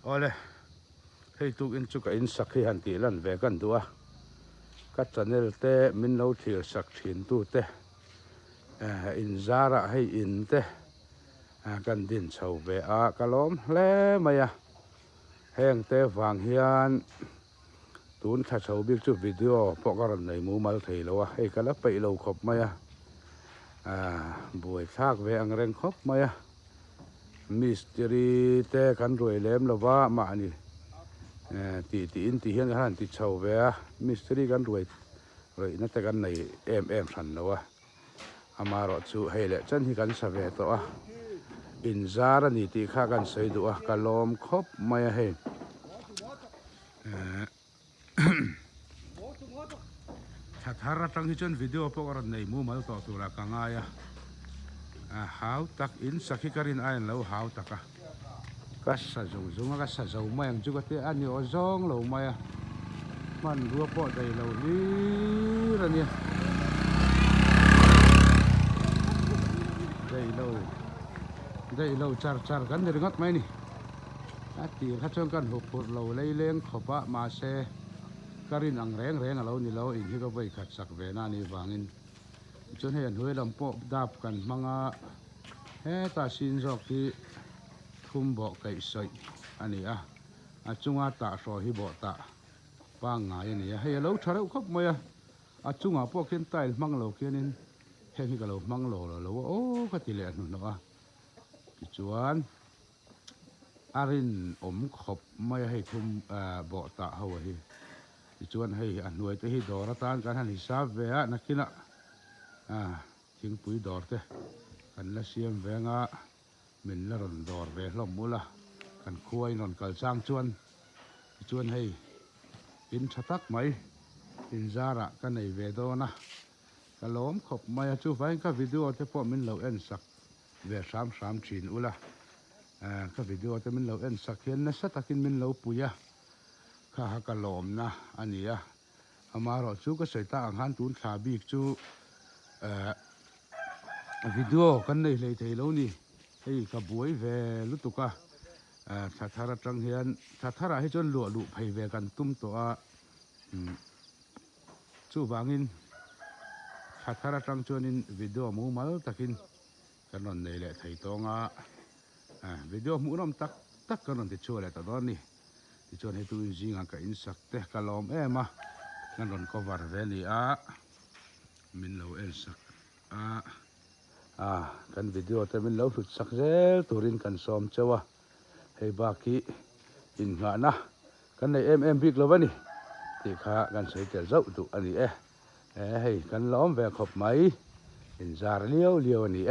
ole hei tu in chu ka in sakhi han ti lan ve kan duwa ka channel te min lo thir sak thin tu te in zara hei in te kan din chho ve a kalom hle maya heng te wang hian tun tha chho bik chu video pokaran nei mu mal thei lo a hei kala pai lo khop maya buai thak ve ang reng khop maya mystery te kan roi lem lova ma ani ti in ti hian han ti chho ve a mystery kan roi na te kan nei em than lo a amaro chu hei le chan hi kan sa ve to a in zara ni ti kha kan sei du a kalom khop maya hei thara tang hi chon video pokaran nei mu mal to tura ka nga ya how tak in sakhi karin ain lo how taka ka sa zung ka sa zo ma yang chu ka te ani o zong lo ma ya man ru po dai lo li ra ni dai lo char kan ni ringot mai ni ati kha chong kan hop pur lo lei leng khopa ma se karin ang reng alo ni lo in hi ka vai khat sak ve na ni wangin chon he hoi lam po dap kan manga he ta sin jok hi thum bo kai soi ani a chunga ta so hi bo ta pa nga ni he lo tharo khop moya a chunga po khen tail mang lo kenin he hi ka lo mang lo o ka ti le nu no a chuan arin khop mai he thum bo ta ho hi chuan hei nuai te hi dor atan kan han hisab ve a nakina thing pui dor te kan la siam venga min la ron dor ve hlom mula kan khuai non kal sang chuan hei in thatak mai in zara kan nei ve do na kalom khop mai chu vai ka video te po min lo en sak ve sam thin ula ka video te min lo en sak hian na satakin min lo puya kha kalom na ania amaro chu ka seita ang han tun thla bik chu video kan nei hlei thei lo ni hei ka buai ve lutuka thara tang hian thara hi chon lu phei ve kan tum to a chu wangin thara tang chonin video mu mal takin kanon nei le thei tonga video mu rom tak kanon ti chu le ta don ni ti chon he tu jinga ka in sak te kalom ema kan ron cover ve ni a min lo el sak kan video te min lo hlut sak zel turin kan som chewa hei ba ki in nga na kan nei em bik lo bani ti kha kan sei tel zau tu ani hei kan lom ve khop mai in zar liao ni